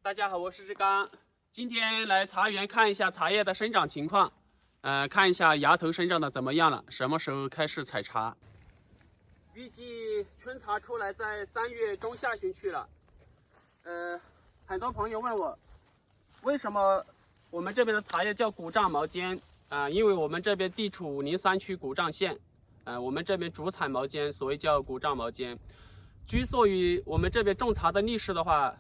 大家好，我是志刚，今天来茶园看一下茶叶的生长情况，看一下芽头生长的怎么样了，什么时候开始采茶。预计春茶出来在3月中下旬去了。很多朋友问我，为什么我们这边的茶叶叫古丈毛尖？因为我们这边地处武宁山区古丈县，我们这边主产毛尖，所以叫古丈毛尖。追溯于我们这边种茶的历史的话，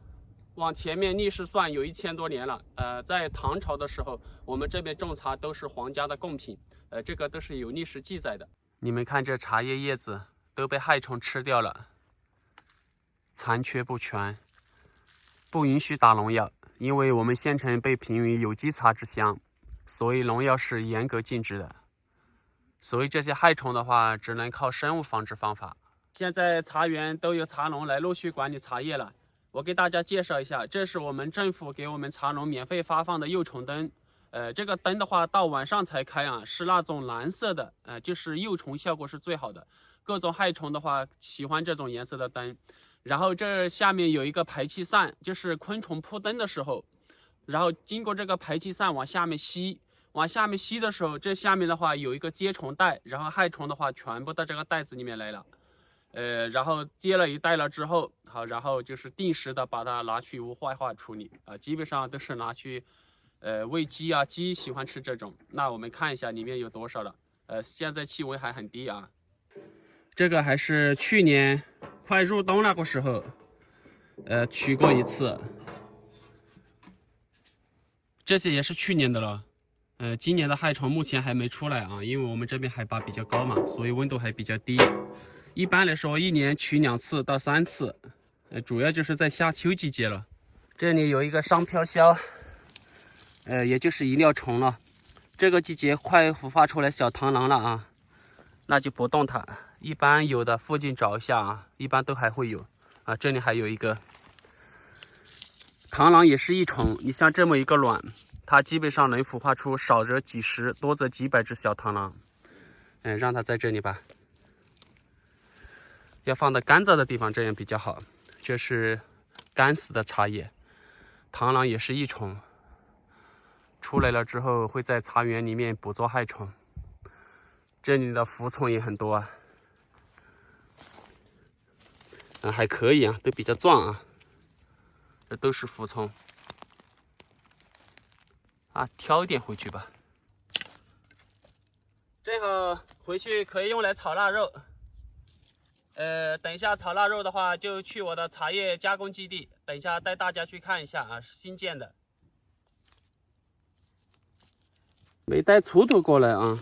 往前面历史算有1000多年了。在唐朝的时候，我们这边种茶都是皇家的贡品，这个都是有历史记载的。你们看这茶叶叶子都被害虫吃掉了，残缺不全，不允许打农药，因为我们县城被评为有机茶之乡，所以农药是严格禁止的。所以这些害虫的话，只能靠生物防治方法。现在茶园都有茶农来陆续管理茶叶了。我给大家介绍一下，这是我们政府给我们茶农免费发放的幼虫灯。这个灯的话，到晚上才开啊，是那种蓝色的，就是幼虫效果是最好的。各种害虫的话，喜欢这种颜色的灯。然后这下面有一个排气扇，就是昆虫扑灯的时候，然后经过这个排气扇往下面吸，往下面吸的时候，这下面的话有一个接虫袋，然后害虫的话全部到这个袋子里面来了。然后接了一袋了之后，好，然后就是定时的把它拿去无害化处理啊，基本上都是拿去喂鸡啊，鸡喜欢吃这种。那我们看一下里面有多少了，现在气温还很低啊。这个还是去年快入冬那个时候，取过一次。这些也是去年的了，今年的害虫目前还没出来啊，因为我们这边海拔比较高嘛，所以温度还比较低。一般来说，1年取2次到3次，主要就是在夏秋季节了。这里有一个商飘销，也就是遗料虫了。这个季节快孵化出来小螳螂了啊，那就不动它。一般有的附近找一下啊，一般都还会有啊。这里还有一个螳螂，也是一虫。你像这么一个卵，它基本上能孵化出少则几十，多则几百只小螳螂。让它在这里吧。要放到干燥的地方，这样比较好。这是干死的茶叶，螳螂也是益虫，出来了之后会在茶园里面捕捉害虫。这里的浮虫也很多啊，还可以啊，都比较壮啊。这都是浮虫啊，挑一点回去吧。正好回去可以用来炒腊肉。等一下炒腊肉的话，就去我的茶叶加工基地，等一下带大家去看一下啊，是新建的。没带锄头过来啊，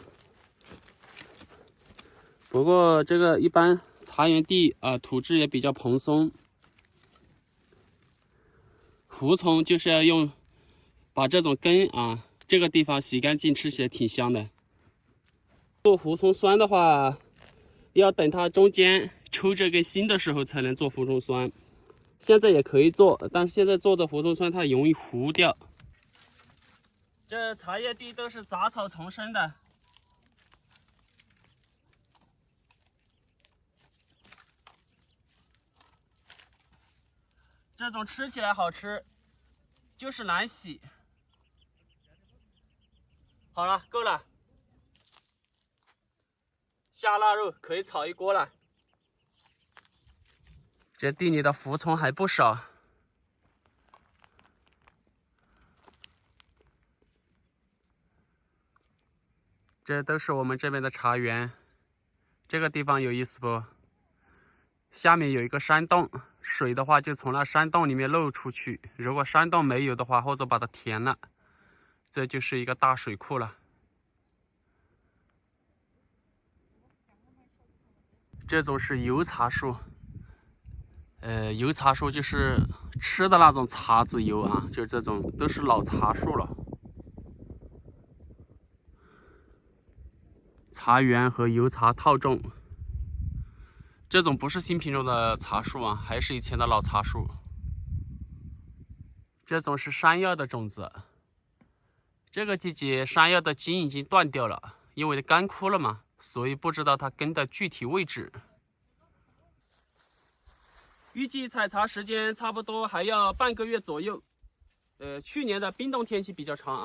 不过这个一般茶园地啊，土质也比较蓬松。浮虫就是要用把这种根啊，这个地方洗干净，吃起来挺香的。做浮虫酸的话，要等它中间抽这根芯的时候才能做浮虫酸。现在也可以做，但是现在做的浮虫酸它容易糊掉。这茶叶地都是杂草丛生的，这种吃起来好吃，就是难洗。好了，够了，下腊肉可以炒一锅了。这地里的浮虫还不少，这都是我们这边的茶园。这个地方有意思不？下面有一个山洞，水的话就从那山洞里面漏出去。如果山洞没有的话，或者把它填了，这就是一个大水库了。这种是油茶树。油茶树就是吃的那种茶籽油啊，就是这种都是老茶树了。茶园和油茶套种，这种不是新品种的茶树啊，还是以前的老茶树。这种是山药的种子，这个季节山药的茎已经断掉了，因为干枯了嘛，所以不知道它根的具体位置。预计采茶时间差不多还要半个月左右。去年的冰冻天气比较长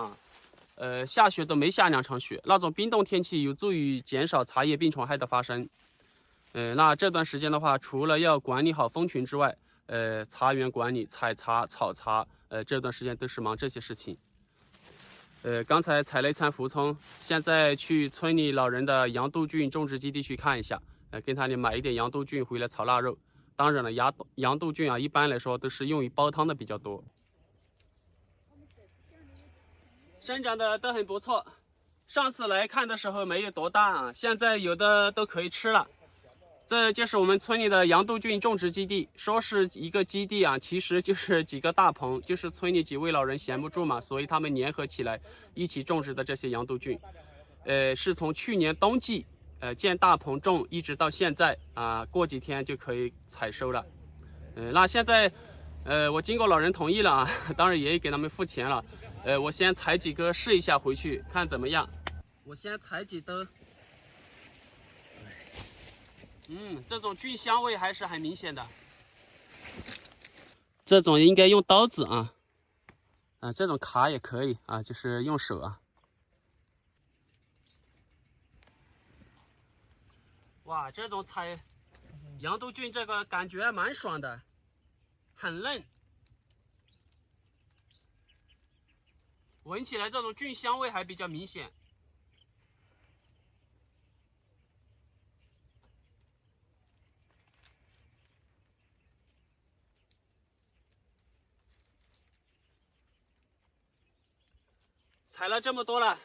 啊，下雪都没下2场雪，那种冰冻天气有助于减少茶叶病虫害的发生。那这段时间的话，除了要管理好蜂群之外，茶园管理、采茶、草茶，这段时间都是忙这些事情。刚才采了一餐胡葱，现在去村里老人的羊肚菌种植基地去看一下，跟他们买一点羊肚菌回来炒腊肉。当然了，羊肚菌啊，一般来说都是用于煲汤的比较多。生长的都很不错，上次来看的时候没有多大啊，现在有的都可以吃了。这就是我们村里的羊肚菌种植基地，说是一个基地啊，其实就是几个大棚，就是村里几位老人闲不住嘛，所以他们联合起来一起种植的这些羊肚菌。是从去年冬季建大棚种，一直到现在啊，过几天就可以采收了。那现在我经过老人同意了啊，当然也给他们付钱了。我先采几个试一下，回去看怎么样。我先采几兜。这种菌香味还是很明显的。这种应该用刀子啊，这种卡也可以啊，就是用手啊。哇，这种采羊肚菌这个感觉蛮爽的，很嫩，闻起来这种菌香味还比较明显。采了这么多了，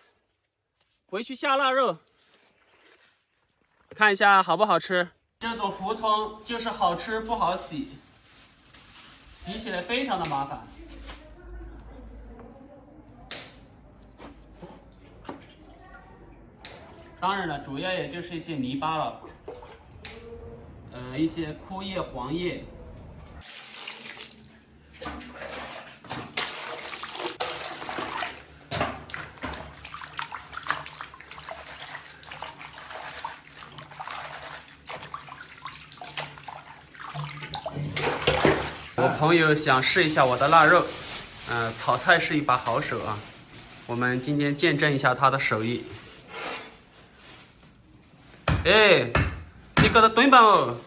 回去下腊肉，看一下好不好吃。这种胡葱就是好吃不好洗，洗起来非常的麻烦。当然了，主要也就是一些泥巴了，一些枯叶、黄叶。我朋友想试一下我的腊肉，炒菜是一把好手啊，我们今天见证一下他的手艺。哎，你搁这炖吧哦。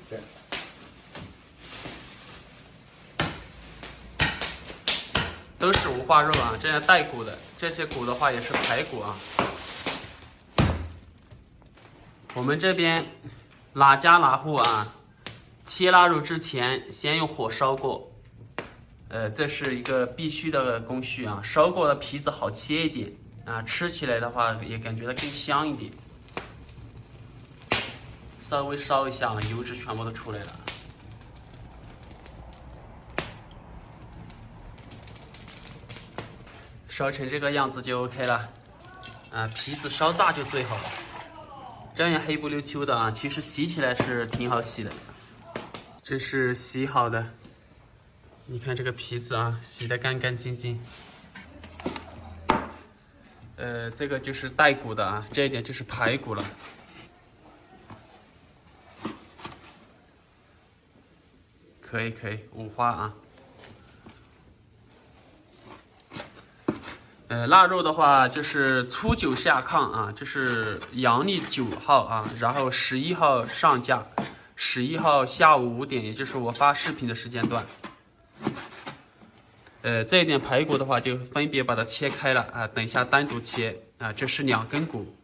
都是五花肉啊，这样带骨的，这些骨的话也是排骨啊。我们这边哪家哪户啊，切腊肉之前先用火烧过，这是一个必须的工序啊，烧过的皮子好切一点啊，吃起来的话也感觉到更香一点。稍微烧一下，油脂全部都出来了。烧成这个样子就 OK 了，皮子烧炸就最好了。这样黑不溜秋的啊，其实洗起来是挺好洗的。这是洗好的，你看这个皮子啊，洗得干干净净。这个就是带骨的啊，这一点就是排骨了。可以，五花啊。腊肉的话就是初9下炕啊，这是阳历9号啊，然后11号上架，11号下午5点，也就是我发视频的时间段。这一点排骨的话就分别把它切开了啊，等一下单独切啊，这是2根骨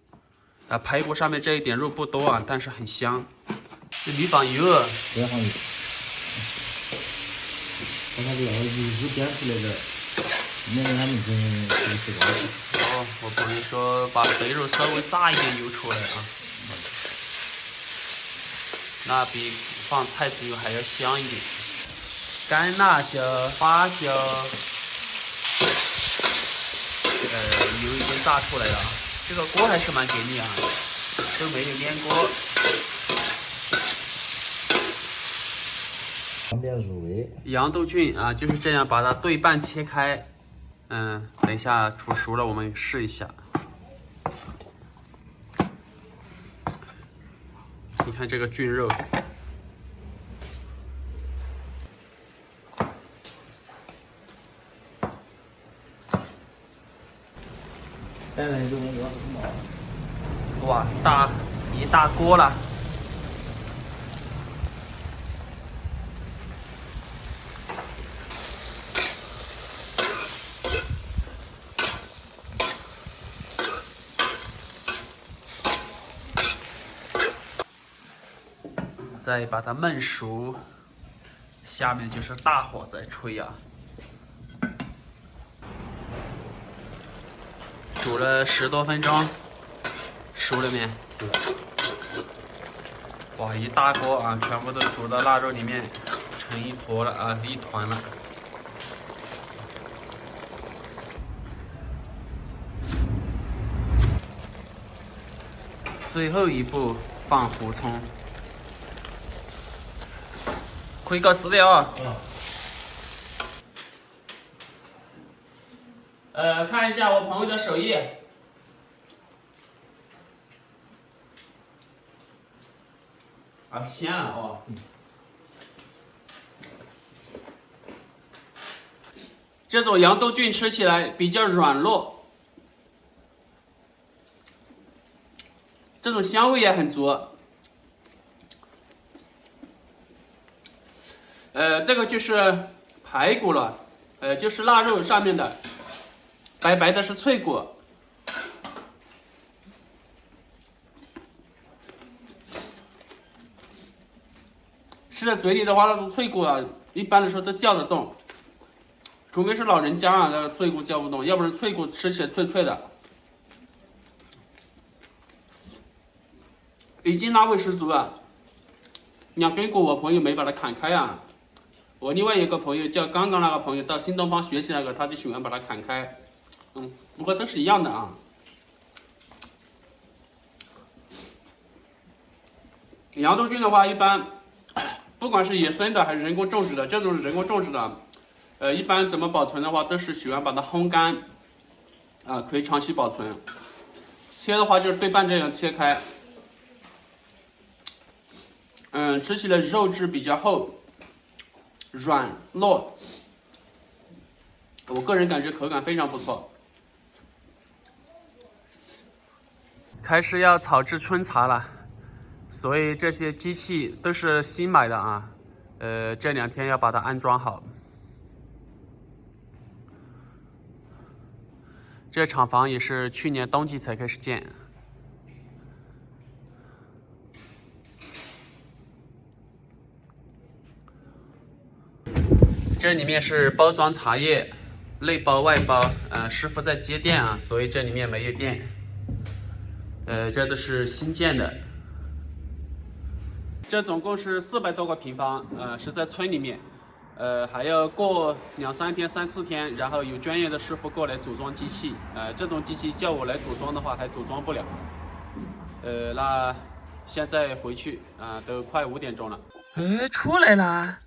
啊，排骨上面这一点肉不多啊，但是很香。这驴放油啊，别放油，把它这个油脂煸出来点，免得它们这吃光。哦，我朋友说把肥肉稍微炸一点油出来啊，那比放菜籽油还要香一点。干辣椒、花椒，油已经炸出来了啊，这个锅还是蛮给力啊，都没有粘锅。方便入味。羊肚菌啊，就是这样把它对半切开。等一下煮熟了，我们试一下。你看这个菌肉，现在就那个哇，一大锅了。再把它焖熟，下面就是大火再吹啊。煮了10多分钟，熟了没？哇，一大锅啊，全部都煮到腊肉里面，成一坨了啊，一团了。最后一步放胡葱，可以搞撕的啊。看一下我朋友的手艺。啊，鲜了哦。这种羊肚菌吃起来比较软糯，这种香味也很足。这个就是排骨了，就是腊肉上面的，白白的是脆骨。吃在嘴里的话，那种脆骨啊，一般的时候都叫得动，除非是老人家啊，那个脆骨叫不动，要不然脆骨吃起来脆脆的，已经辣味十足了。2根骨我朋友没把它砍开啊，我另外一个朋友叫刚刚那个朋友到新东方学习那个，他就喜欢把它砍开，不过都是一样的啊。羊肚菌的话，一般不管是野生的还是人工种植的，这种人工种植的，一般怎么保存的话，都是喜欢把它烘干，可以长期保存。切的话就是对半这样切开，吃起来肉质比较厚，软糯，我个人感觉口感非常不错。开始要炒制春茶了。所以这些机器都是新买的啊，这2天要把它安装好。这厂房也是去年冬季才开始建。这里面是包装茶叶，内包外包，师傅在接电啊，所以这里面没有电。这都是新建的。这总共是400多个平方，是在村里面，还要过2、3天、3、4天，然后有专业的师傅过来组装机器，这种机器叫我来组装的话还组装不了，那现在回去都快5点钟了，出来了，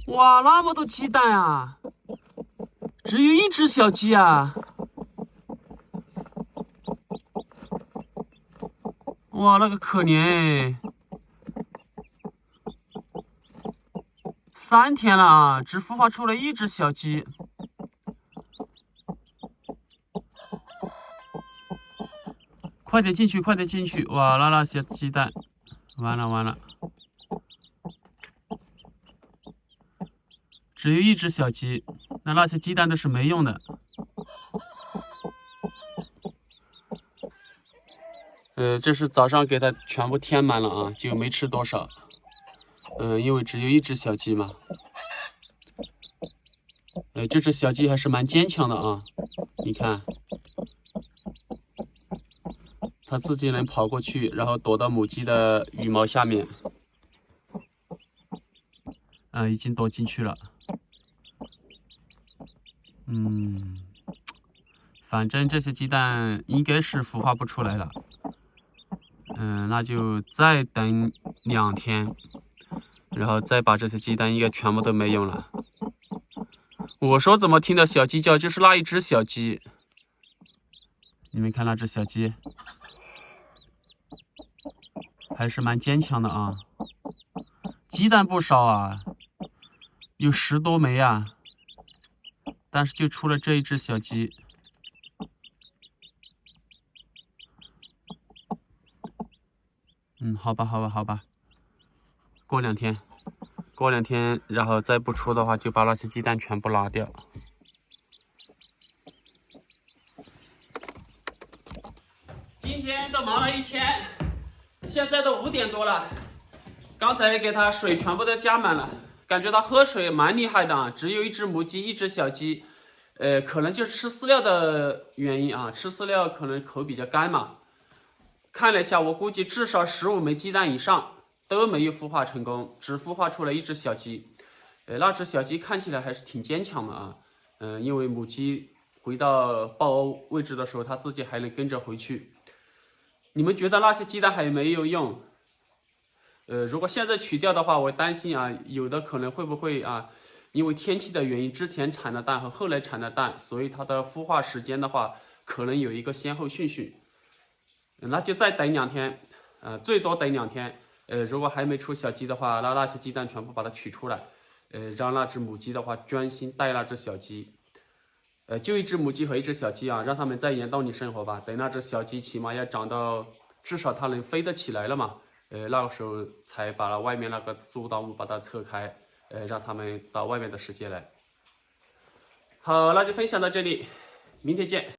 哇，那么多鸡蛋啊，只有1只小鸡啊，哇，那个可怜3天了啊，只孵化出了1只小鸡。快点进去，快点进去！哇，那些鸡蛋，完了完了，只有1只小鸡，那些鸡蛋都是没用的。这是早上给它全部填满了啊，就没吃多少。因为只有1只小鸡嘛。这只小鸡还是蛮坚强的啊，你看，它自己能跑过去，然后躲到母鸡的羽毛下面。已经躲进去了。反正这些鸡蛋应该是孵化不出来了。那就再等2天，然后再把这些鸡蛋应该全部都没用了。我说怎么听到小鸡叫，就是那1只小鸡。你们看那只小鸡，还是蛮坚强的啊。鸡蛋不少啊，有10多枚啊，但是就出了这1只小鸡。好吧，好吧，好吧。过2天，然后再不出的话，就把那些鸡蛋全部拿掉。今天都忙了一天，现在都5点多了。刚才给它水全部都加满了，感觉它喝水蛮厉害的啊。只有一只母鸡，一只小鸡，可能就是吃饲料的原因啊，吃饲料可能口比较干嘛。看了一下，我估计至少15枚鸡蛋以上都没有孵化成功，只孵化出了一只小鸡。那只小鸡看起来还是挺坚强的啊。因为母鸡回到抱窝位置的时候，它自己还能跟着回去。你们觉得那些鸡蛋还有没有用？如果现在取掉的话，我担心啊，有的可能会不会啊，因为天气的原因，之前产的蛋和后来产的蛋，所以它的孵化时间的话，可能有一个先后顺序。那就再等2天，最多等2天。如果还没出小鸡的话，那些鸡蛋全部把它取出来，让那只母鸡的话专心带那只小鸡。就一只母鸡和一只小鸡啊，让它们在岩洞里生活吧。等那只小鸡起码要长到至少它能飞得起来了嘛，那个时候才把外面那个阻挡物把它撤开，让它们到外面的世界来。好，那就分享到这里，明天见。